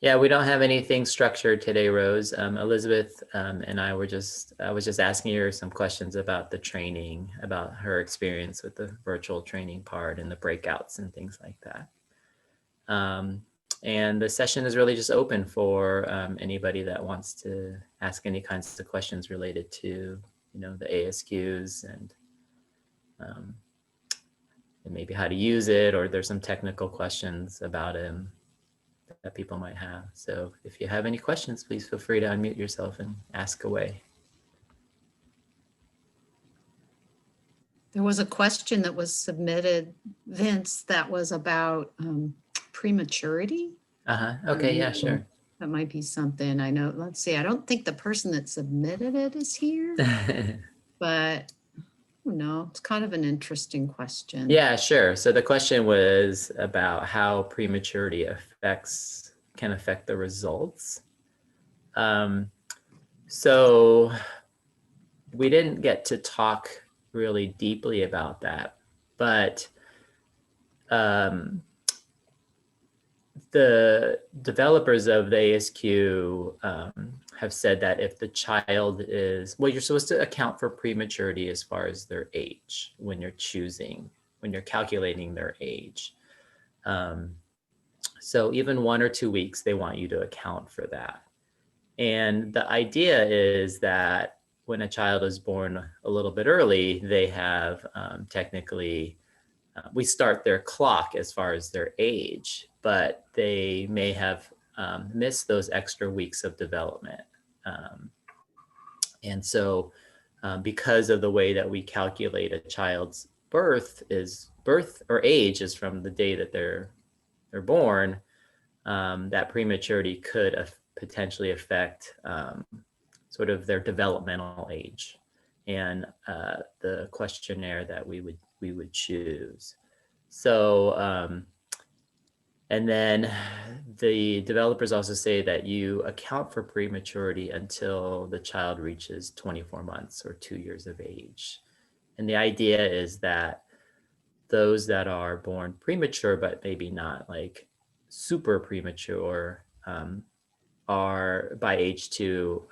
Yeah, we don't have anything structured today, Rose. Elizabeth and I was just asking her some questions about the training, about her experience with the virtual training part and the breakouts and things like that. And the session is really just open for anybody that wants to ask any kinds of questions related to, the ASQs and maybe how to use it, or there's some technical questions about it that people might have. So if you have any questions, please feel free to unmute yourself and ask away. There was a question that was submitted, Vince, that was about prematurity. Okay, yeah, sure. That might be something I know. Let's see. I don't think the person that submitted it is here, but no, it's kind of an interesting question. Yeah, sure. So the question was about how prematurity can affect the results. So we didn't get to talk really deeply about that, but the developers of the ASQ have said that if the child is, well, you're supposed to account for prematurity as far as their age when you're calculating their age. So even 1 or 2 weeks, they want you to account for that. And the idea is that when a child is born a little bit early, they have technically, we start their clock as far as their age, but they may have missed those extra weeks of development. And so because of the way that we calculate a child's birth or age is from the day that they're born, that prematurity could potentially affect sort of their developmental age and the questionnaire that we would choose. So, and then the developers also say that you account for prematurity until the child reaches 24 months or 2 years of age. And the idea is that those that are born premature, but maybe not like super premature, are by age 2,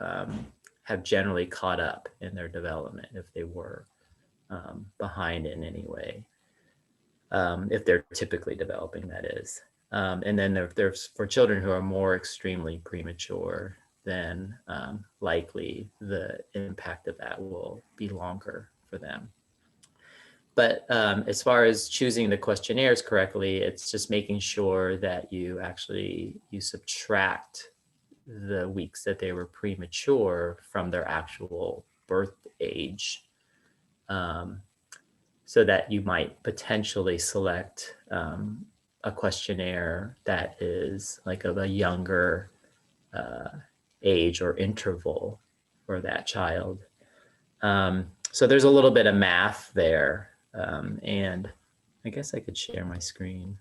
have generally caught up in their development if they were behind in any way, if they're typically developing, that is. And then there's for children who are more extremely premature, then likely the impact of that will be longer for them. But as far as choosing the questionnaires correctly, it's just making sure that you subtract the weeks that they were premature from their actual birth age, so that you might potentially select a questionnaire that is like of a younger age or interval for that child. So there's a little bit of math there. And I guess I could share my screen.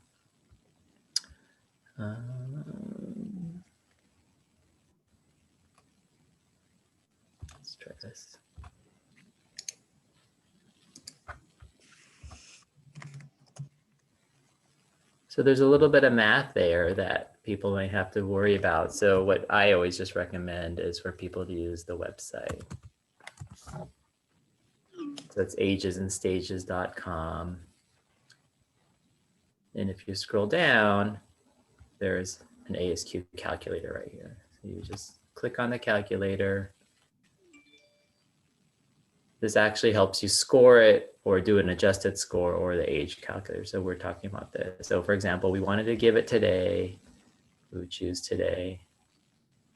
Let's try this. So there's a little bit of math there that people might have to worry about. So what I always just recommend is for people to use the website. So it's agesandstages.com. And if you scroll down, there's an ASQ calculator right here. So you just click on the calculator. This actually helps you score it or do an adjusted score or the age calculator. So we're talking about this. So for example, we wanted to give it today. We would choose today.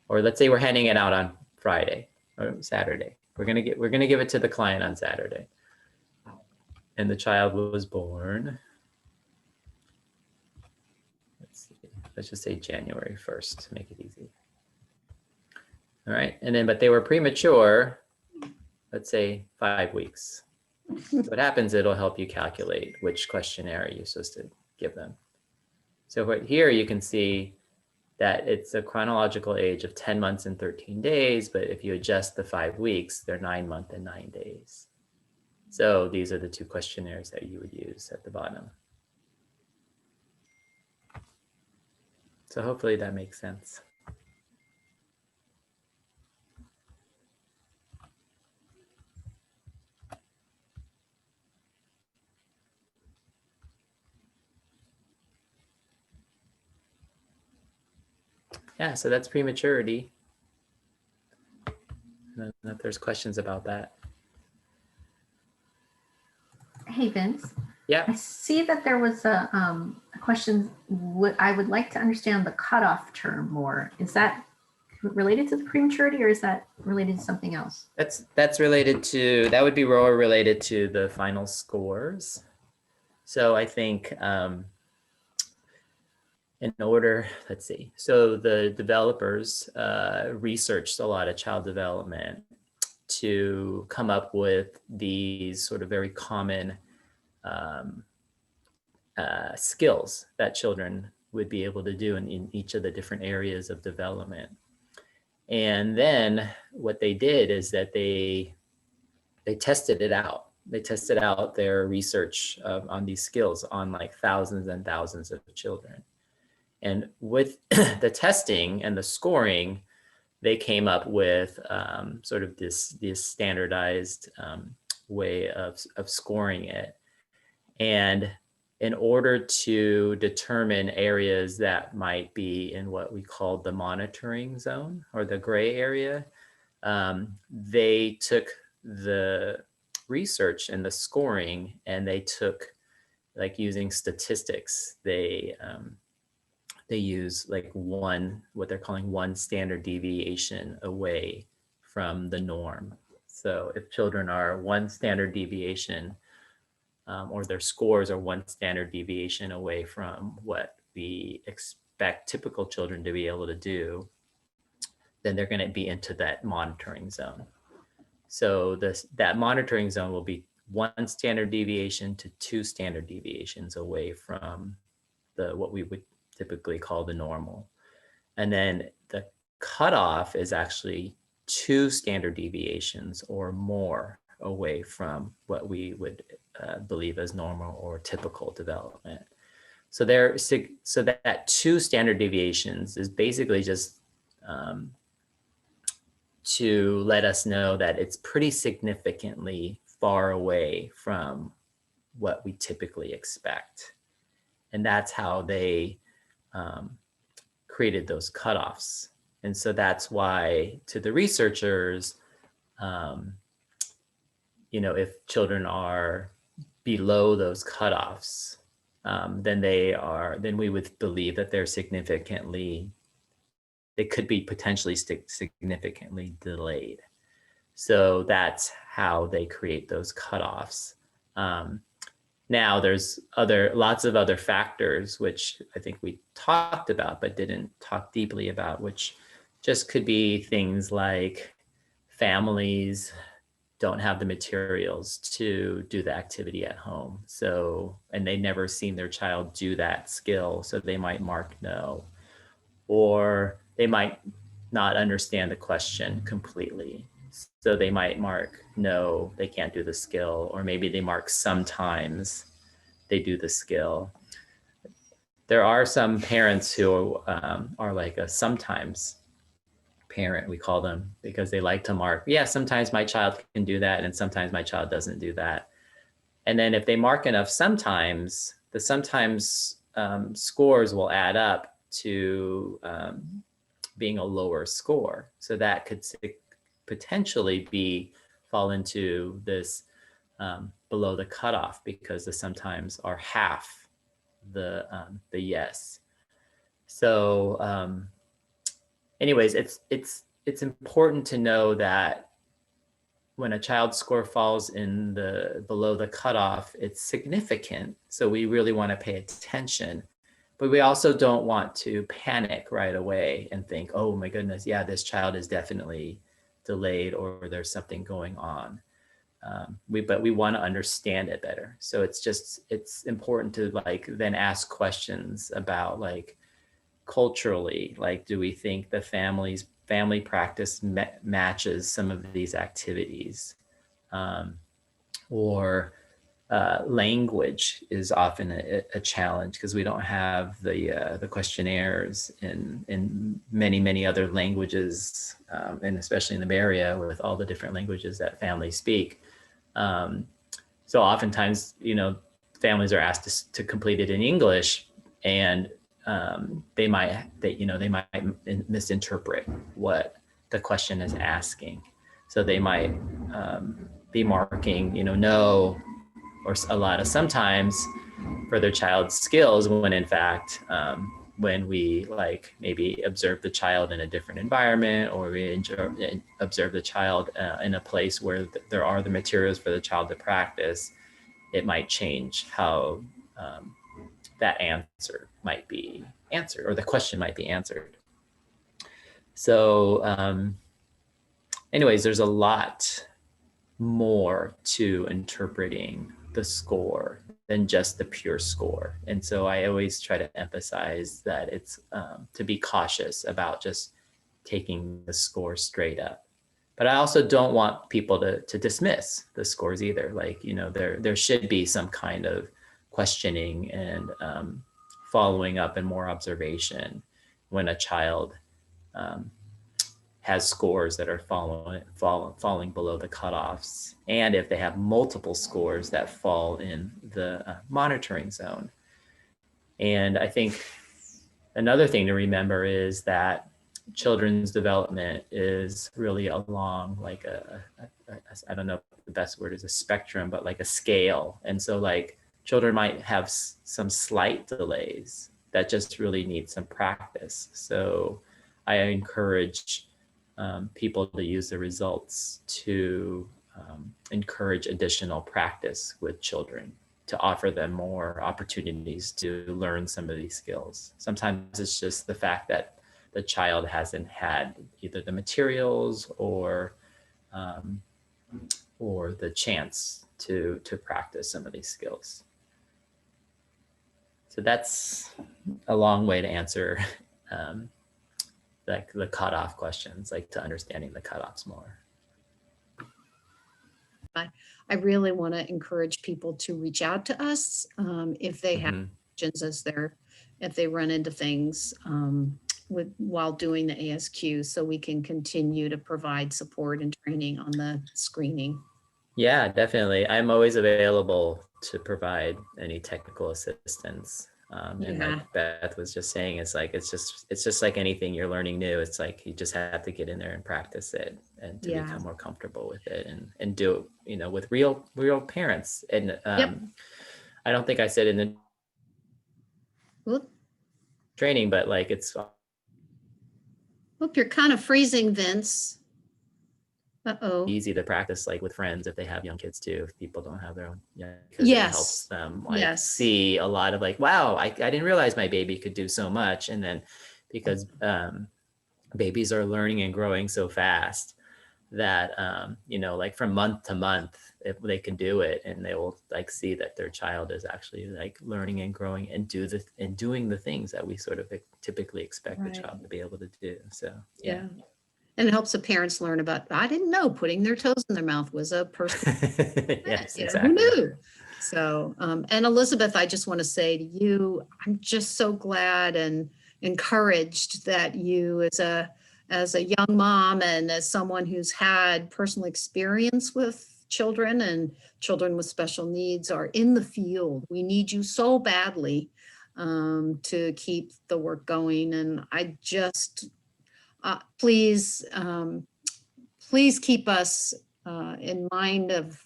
Or let's say we're handing it out on Friday or Saturday. We're gonna give it to the client on Saturday. And the child was born, let's just say January 1st to make it easy. All right, and then, but they were premature, let's say 5 weeks. So what happens, it'll help you calculate which questionnaire you're supposed to give them. So right here you can see that it's a chronological age of 10 months and 13 days, but if you adjust the 5 weeks, they're 9 months and 9 days. So these are the 2 questionnaires that you would use at the bottom. So hopefully that makes sense. Yeah, so that's prematurity. I don't know if there's questions about that. Hey, Vince. Yeah. I see that there was a question. I would like to understand the cutoff term more. Is that related to the prematurity, or is that related to something else? That's related to, that would be more related to the final scores. So I think in order, let's see. So the developers researched a lot of child development to come up with these sort of very common skills that children would be able to do in each of the different areas of development. And then what they did is that they tested it out. They tested out their research on these skills on like thousands and thousands of children. And with the testing and the scoring, they came up with sort of this standardized way of scoring it. And in order to determine areas that might be in what we call the monitoring zone or the gray area, they took the research and the scoring and they took, like using statistics, they use like what they're calling one standard deviation away from the norm. So if children are one standard deviation or their scores are one standard deviation away from what we expect typical children to be able to do, then they're going to be into that monitoring zone. So that monitoring zone will be one standard deviation to two standard deviations away from what we would typically call the normal. And then the cutoff is actually two standard deviations or more away from what we would believe as normal or typical development. So that two standard deviations is basically just to let us know that it's pretty significantly far away from what we typically expect. And that's how they created those cutoffs. And so that's why to the researchers, if children are below those cutoffs, then we would believe that they could be potentially significantly delayed. So that's how they create those cutoffs. Now there's lots of other factors, which I think we talked about, but didn't talk deeply about, which just could be things like families don't have the materials to do the activity at home. So, and they've never seen their child do that skill. So they might mark no, or they might not understand the question completely. So they might mark no, they can't do the skill, or maybe they mark sometimes they do the skill. There are some parents who are like a sometimes parent, we call them, because they like to mark, yeah, sometimes my child can do that and sometimes my child doesn't do that. And then if they mark enough sometimes, the sometimes scores will add up to being a lower score. So that could potentially fall into this below the cutoff, because the sometimes are half the yes. So anyways, it's important to know that when a child's score falls in below the cutoff, it's significant. So we really want to pay attention. But we also don't want to panic right away and think, oh my goodness, yeah, this child is definitely delayed or there's something going on. But we want to understand it better. So it's important to then ask questions about culturally, do we think the family practice matches some of these activities? Or language is often a challenge because we don't have the questionnaires in many other languages, and especially in the Bay Area with all the different languages that families speak. So oftentimes, families are asked to complete it in English, and they might misinterpret what the question is asking. So they might be marking, no, or sometimes for their child's skills, when in fact, when we like maybe observe the child in a different environment, or we observe the child in a place where there are the materials for the child to practice, it might change how that answer might be answered, or the question might be answered. So anyways, there's a lot more to interpreting the score than just the pure score. And so I always try to emphasize that it's to be cautious about just taking the score straight up. But I also don't want people to dismiss the scores either. Like, there should be some kind of questioning and following up and more observation when a child has scores that are falling below the cutoffs, and if they have multiple scores that fall in the monitoring zone. And I think another thing to remember is that children's development is really along like I don't know if the best word is a spectrum, but like a scale. And so like children might have some slight delays that just really need some practice. So I encourage people to use the results to encourage additional practice with children, to offer them more opportunities to learn some of these skills. Sometimes it's just the fact that the child hasn't had either the materials or the chance to practice some of these skills. So that's a long way to answer like the cutoff questions, like to understanding the cutoffs more. I really want to encourage people to reach out to us if they have questions if they run into things while doing the ASQ, so we can continue to provide support and training on the screening. Yeah, definitely. I'm always available to provide any technical assistance. And like Beth was just saying, it's just like anything you're learning new. It's like you just have to get in there and practice it, and to become more comfortable with it, and do it, with real parents. And I don't think I said in the training, but like it's. Oop, you're kind of freezing, Vince. Easy to practice like with friends if they have young kids too, if people don't have their own because it helps them like see a lot of like, wow, I didn't realize my baby could do so much. And then because babies are learning and growing so fast that like from month to month, if they can do it, and they will like see that their child is actually like learning and growing and doing the things that we sort of typically expect the child to be able to do. So and it helps the parents learn about, I didn't know putting their toes in their mouth was a person. Yes, exactly. Who knew? So, and Elizabeth, I just want to say to you, I'm just so glad and encouraged that you as a young mom and as someone who's had personal experience with children and children with special needs are in the field. We need you so badly to keep the work going. And I just, please keep us in mind of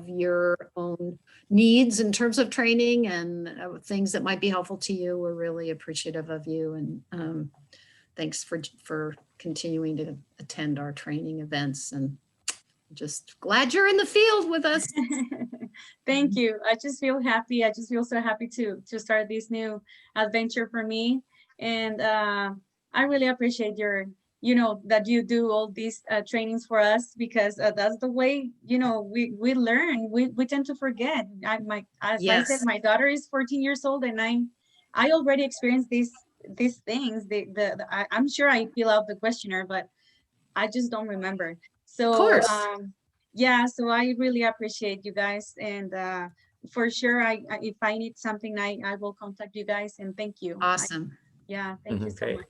your own needs in terms of training and things that might be helpful to you. We're really appreciative of you, and thanks for continuing to attend our training events, and just glad you're in the field with us. Thank you. I just feel happy. I just feel so happy to start this new adventure for me. And I really appreciate that you do all these trainings for us, because that's the way, we learn. We tend to forget. I said, my daughter is 14 years old, and I already experienced these things. I'm sure I fill out the questionnaire, but I just don't remember. So so I really appreciate you guys, and for sure, if I need something, I will contact you guys, and thank you. Awesome. Yeah, thank you so Great. much.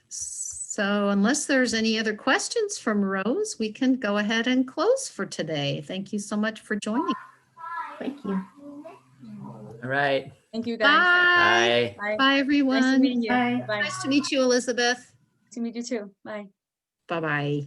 So unless there's any other questions from Rose, we can go ahead and close for today. Thank you so much for joining. Thank you. All right. Thank you guys. Bye. Bye. Bye. Bye, Nice to everyone. meet you. Bye. Bye. Nice to meet you, Elizabeth. Nice to meet you too. Bye. Bye-bye.